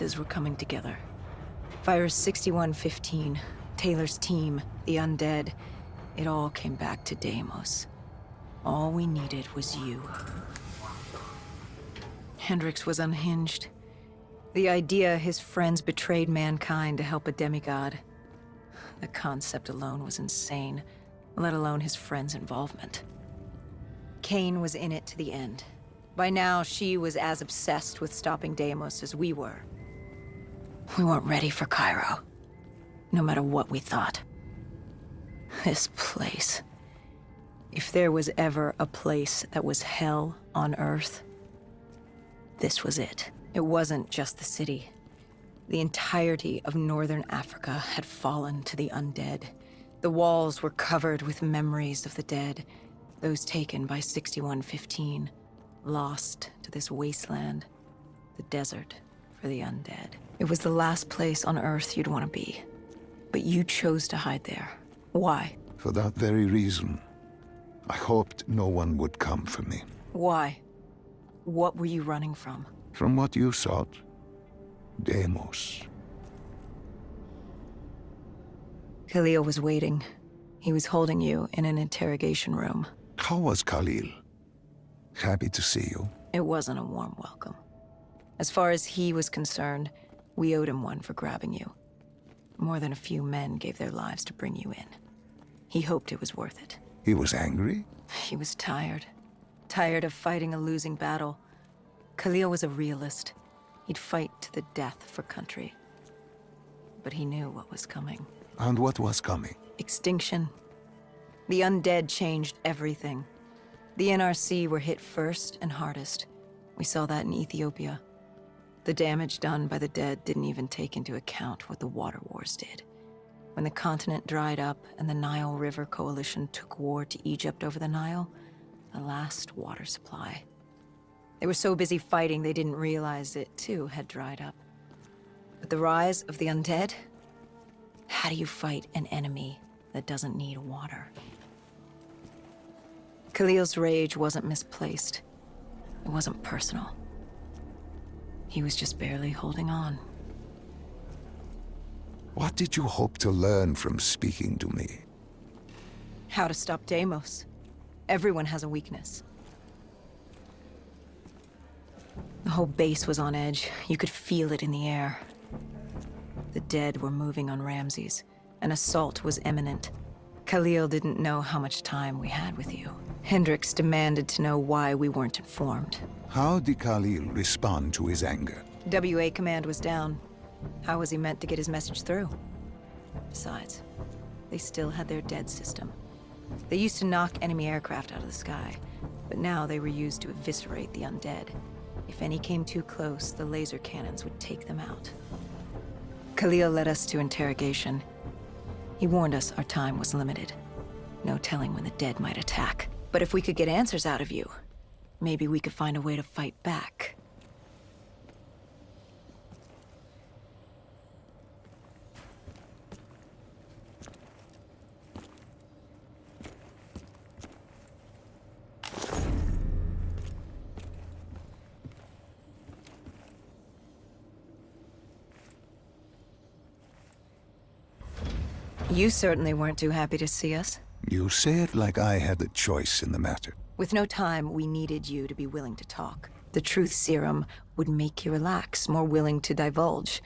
Were coming together. Virus 6115, Taylor's team, the undead. It all came back to Deimos. All we needed was you. Hendricks was unhinged. The idea his friends betrayed mankind to help a demigod. The concept alone was insane, let alone his friends' involvement. Kane was in it to the end. By now, she was as obsessed with stopping Deimos as we were. We weren't ready for Cairo, no matter what we thought. This place. If there was ever a place that was hell on Earth, this was it. It wasn't just the city. The entirety of northern Africa had fallen to the undead. The walls were covered with memories of the dead, those taken by 6115, lost to this wasteland, the desert for the undead. It was the last place on Earth you'd want to be. But you chose to hide there. Why? For that very reason. I hoped no one would come for me. Why? What were you running from? From what you sought. Deimos. Khalil was waiting. He was holding you in an interrogation room. How was Khalil? Happy to see you. It wasn't a warm welcome. As far as he was concerned, we owed him one for grabbing you. More than a few men gave their lives to bring you in. He hoped it was worth it. He was angry? He was tired. Tired of fighting a losing battle. Khalil was a realist. He'd fight to the death for country. But he knew what was coming. And what was coming? Extinction. The undead changed everything. The NRC were hit first and hardest. We saw that in Ethiopia. The damage done by the dead didn't even take into account what the water wars did. When the continent dried up and the Nile River Coalition took war to Egypt over the Nile, the last water supply. They were so busy fighting they didn't realize it, too, had dried up. But the rise of the undead? How do you fight an enemy that doesn't need water? Khalil's rage wasn't misplaced. It wasn't personal. He was just barely holding on. What did you hope to learn from speaking to me? How to stop Deimos. Everyone has a weakness. The whole base was on edge. You could feel it in the air. The dead were moving on Ramses. An assault was imminent. Khalil didn't know how much time we had with you. Hendricks demanded to know why we weren't informed. How did Khalil respond to his anger? WA command was down. How was he meant to get his message through? Besides, they still had their dead system. They used to knock enemy aircraft out of the sky, but now they were used to eviscerate the undead. If any came too close, the laser cannons would take them out. Khalil led us to interrogation. He warned us our time was limited. No telling when the dead might attack. But if we could get answers out of you, maybe we could find a way to fight back. You certainly weren't too happy to see us. You say it like I had a choice in the matter. With no time, we needed you to be willing to talk. The truth serum would make you relax, more willing to divulge.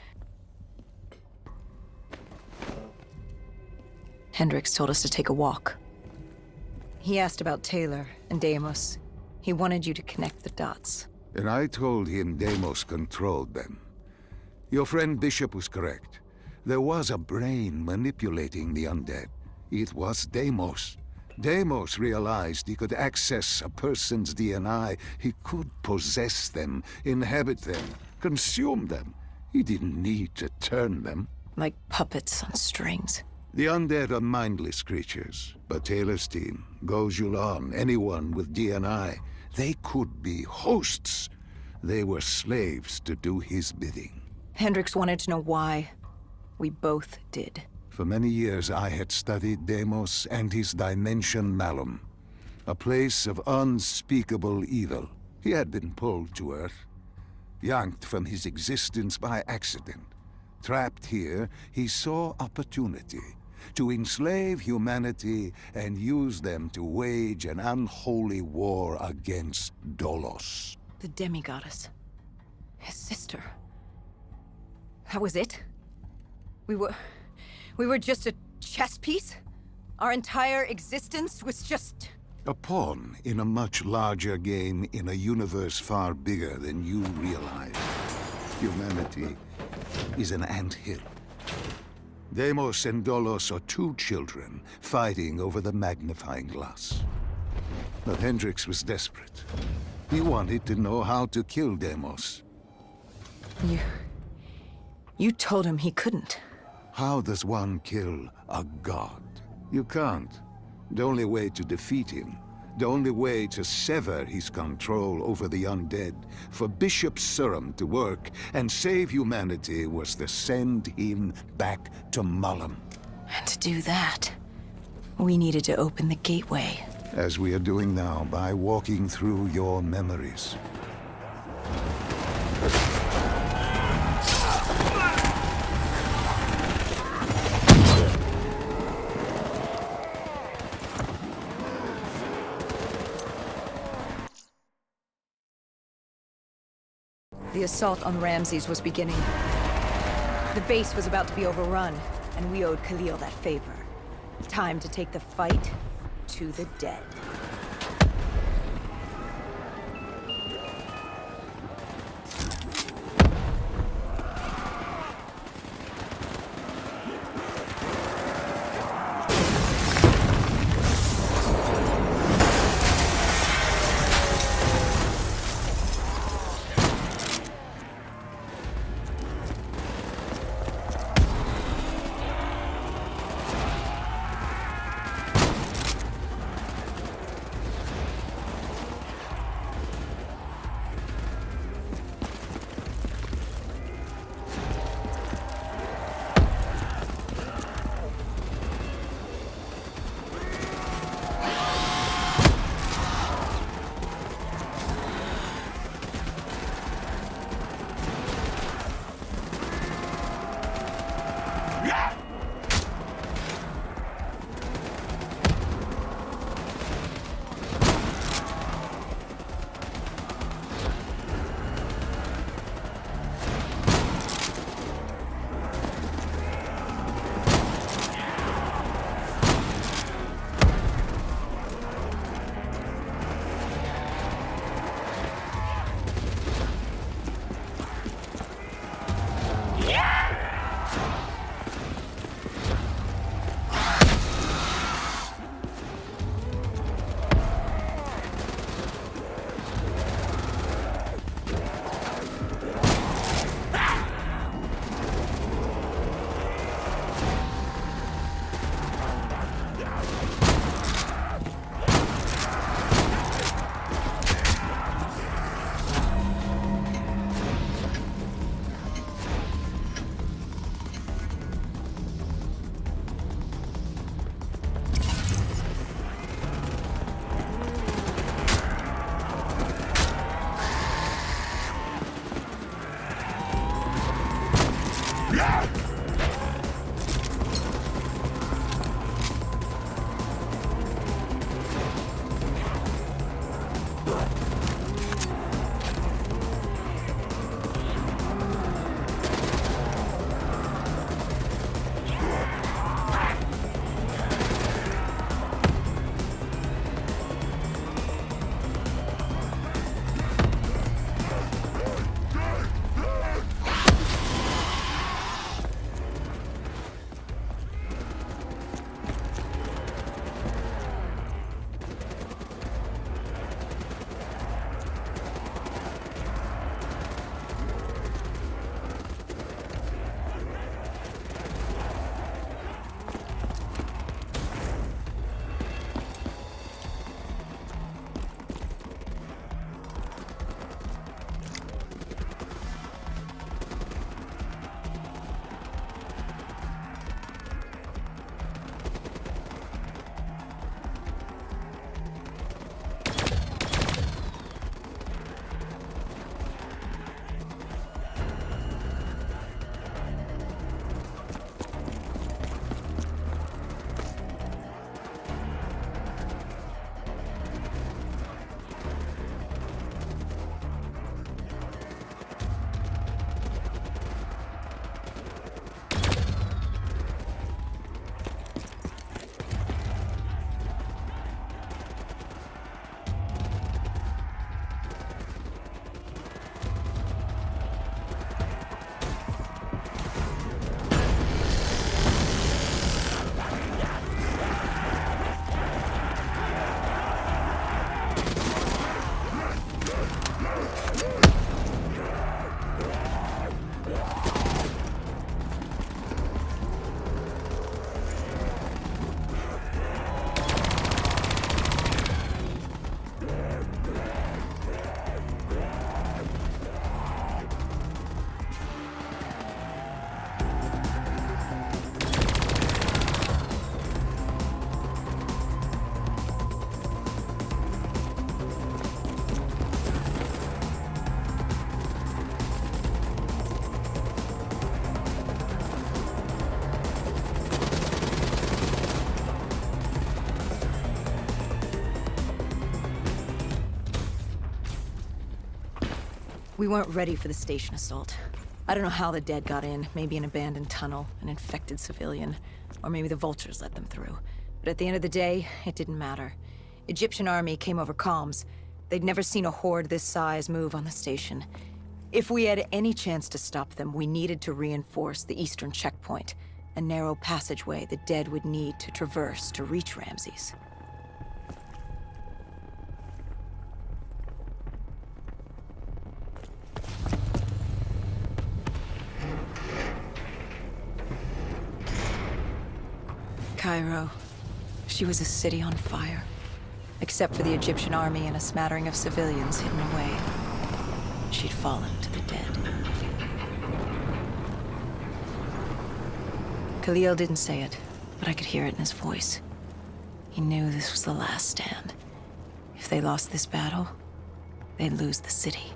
Hendricks told us to take a walk. He asked about Taylor and Deimos. He wanted you to connect the dots. And I told him Deimos controlled them. Your friend Bishop was correct. There was a brain manipulating the undead. It was Deimos. Deimos realized he could access a person's DNA. He could possess them, inhabit them, consume them. He didn't need to turn them. Like puppets on strings. The undead are mindless creatures, but Taylor's team, Gojulan, anyone with DNA, they could be hosts. They were slaves to do his bidding. Hendricks wanted to know why. We both did. For many years I had studied Deimos and his dimension Malum, a place of unspeakable evil. He had been pulled to Earth. yanked from his existence by accident. Trapped here, he saw opportunity to enslave humanity and use them to wage an unholy war against Dolos. The demigoddess. His sister. That was it? We were just a chess piece? Our entire existence was just... A pawn in a much larger game in a universe far bigger than you realize. Humanity is an anthill. Deimos and Dolos are two children fighting over the magnifying glass. But Hendricks was desperate. He wanted to know how to kill Deimos. You told him he couldn't. How does one kill a god? You can't. The only way to defeat him, the only way to sever his control over the undead, for Bishop Suram to work and save humanity, was to send him back to Mullum. And to do that, we needed to open the gateway. As we are doing now by walking through your memories. The assault on Ramses was beginning. The base was about to be overrun, and we owed Khalil that favor. Time to take the fight to the dead. We weren't ready for the station assault. I don't know how the dead got in. Maybe an abandoned tunnel, an infected civilian, or maybe the vultures let them through. But at the end of the day, it didn't matter. Egyptian army came over comms. They'd never seen a horde this size move on the station. If we had any chance to stop them, we needed to reinforce the eastern checkpoint, a narrow passageway the dead would need to traverse to reach Ramses. Cairo. She was a city on fire. Except for the Egyptian army and a smattering of civilians hidden away. She'd fallen to the dead. Khalil didn't say it, but I could hear it in his voice. He knew this was the last stand. If they lost this battle, they'd lose the city.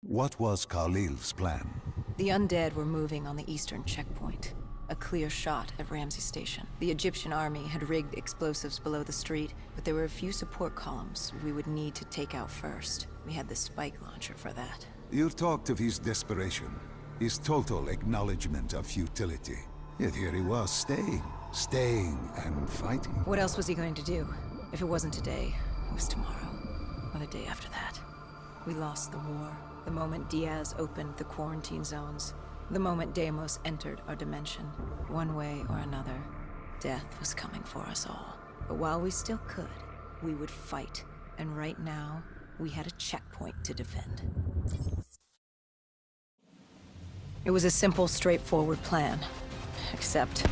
What was Khalil's plan? The undead were moving on the eastern checkpoint. A clear shot at Ramses Station. The Egyptian army had rigged explosives below the street, but there were a few support columns we would need to take out first. We had the spike launcher for that. You talked of his desperation, his total acknowledgement of futility. Yet here he was, staying and fighting. What else was he going to do? If it wasn't today, it was tomorrow. Or the day after that. We lost the war. The moment Diaz opened the quarantine zones. The moment Deimos entered our dimension. One way or another, death was coming for us all. But while we still could, we would fight. And right now, we had a checkpoint to defend. It was a simple, straightforward plan. Except...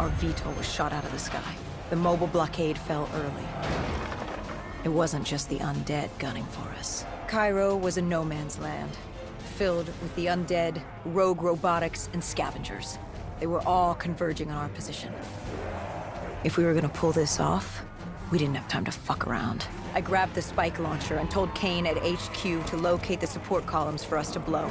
our VTOL was shot out of the sky. The mobile blockade fell early. It wasn't just the undead gunning for us. Cairo was a no-man's land, filled with the undead, rogue robotics, and scavengers. They were all converging on our position. If we were gonna pull this off, we didn't have time to fuck around. I grabbed the spike launcher and told Kane at HQ to locate the support columns for us to blow.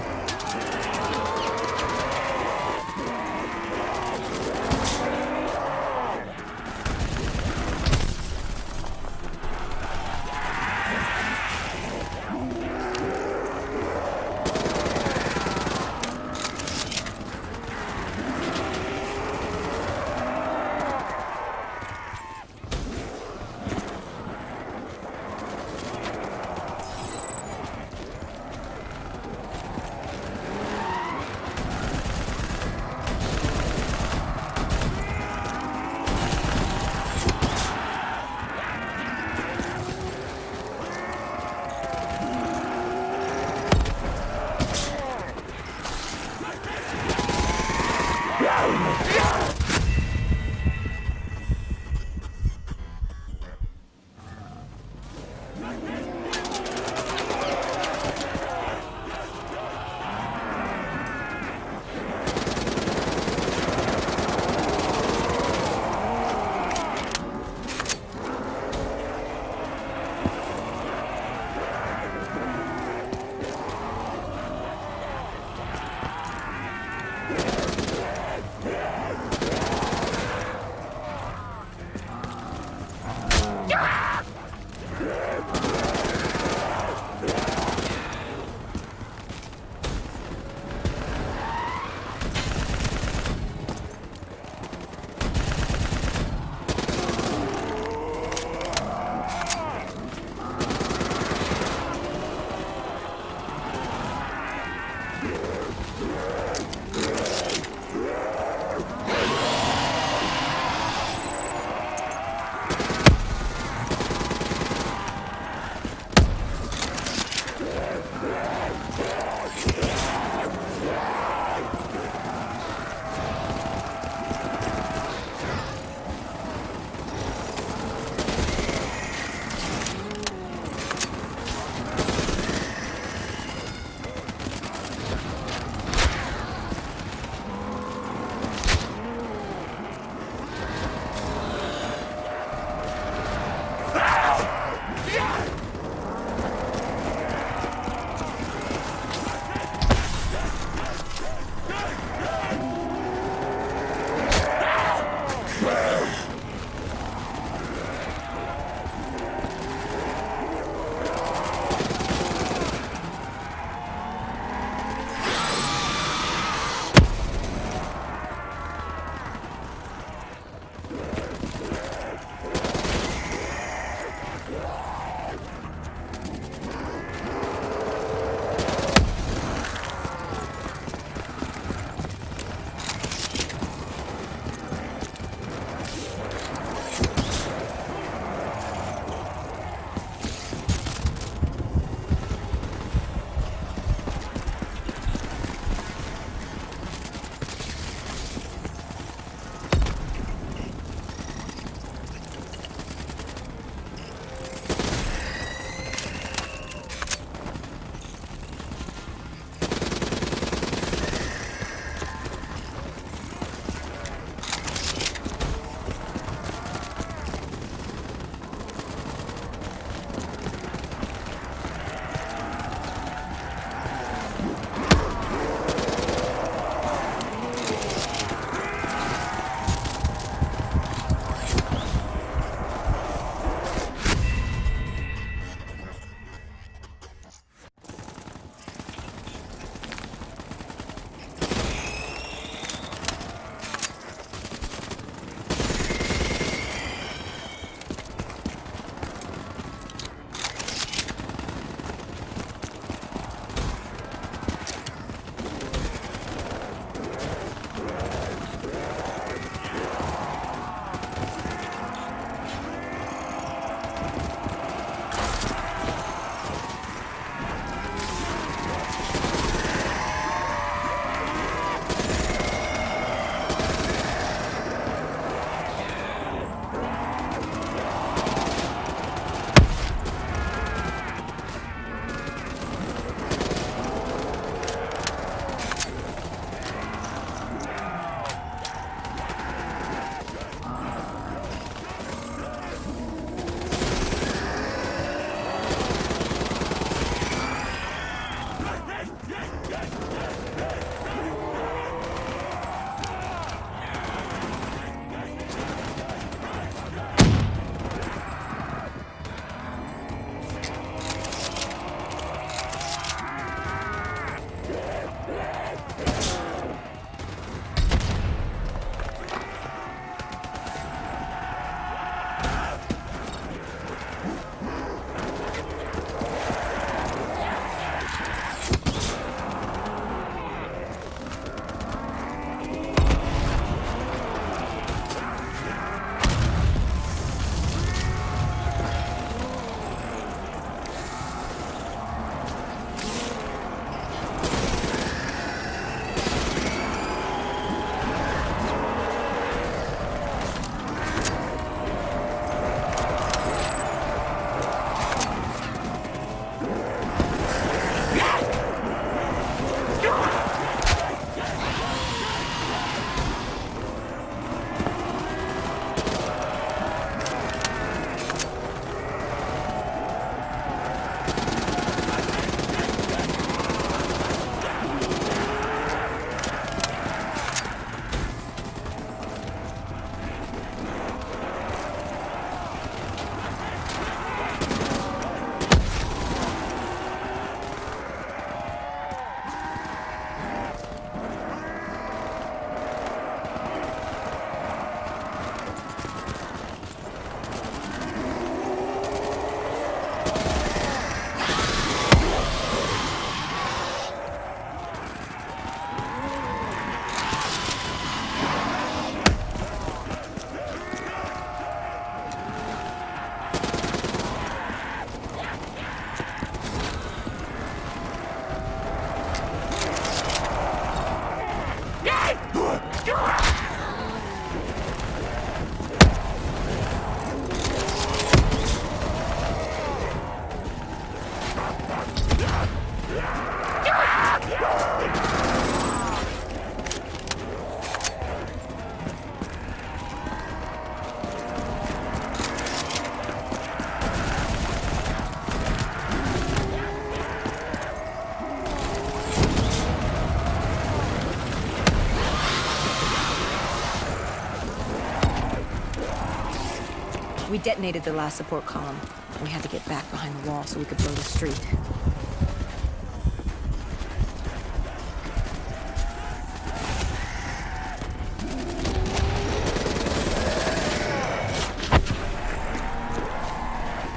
detonated the last support column. We had to get back behind the wall so we could blow the street.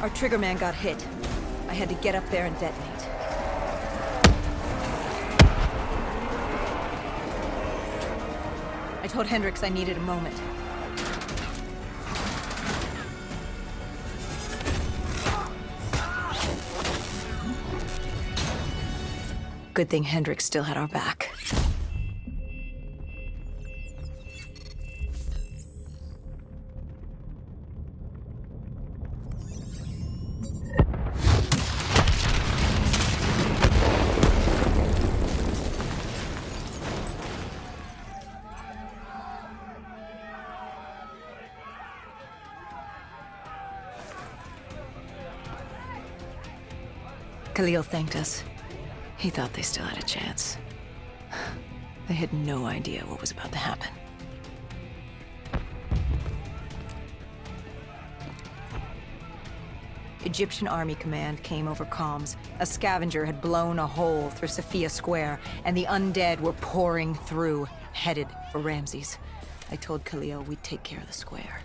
Our triggerman got hit. I had to get up there and detonate. I told Hendricks I needed a moment. Good thing Hendricks still had our back. Khalil thanked us. He thought they still had a chance. They had no idea what was about to happen. Egyptian Army Command came over comms. A scavenger had blown a hole through Sophia Square, and the undead were pouring through, headed for Ramses. I told Khalil we'd take care of the square.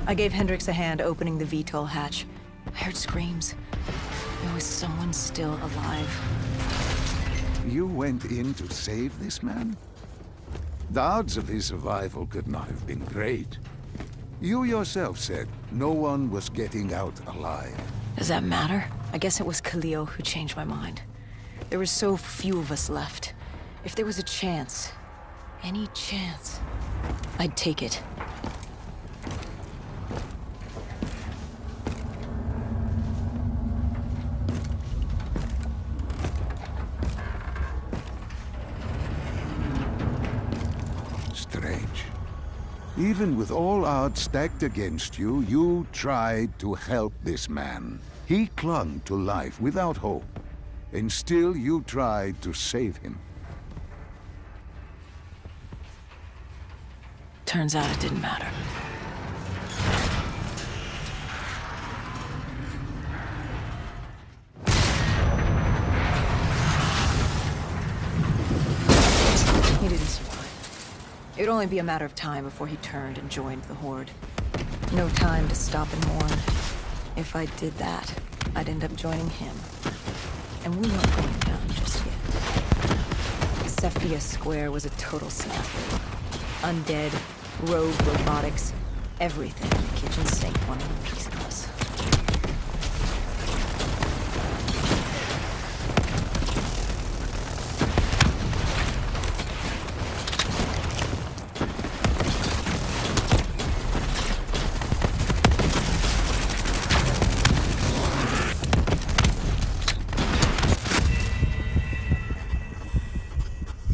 I gave Hendricks a hand opening the VTOL hatch. I heard screams. There was someone still alive. You went in to save this man? The odds of his survival could not have been great. You yourself said no one was getting out alive. Does that matter? I guess it was Khalil who changed my mind. There were so few of us left. If there was a chance, any chance, I'd take it. Strange. Even with all odds stacked against you, you tried to help this man. He clung to life without hope, and still you tried to save him. Turns out it didn't matter. He didn't survive. It would only be a matter of time before he turned and joined the Horde. No time to stop and mourn. If I did that, I'd end up joining him. And we weren't going down just yet. Cephia Square was a total snafu. Undead, rogue robotics, everything the kitchen sink wanted to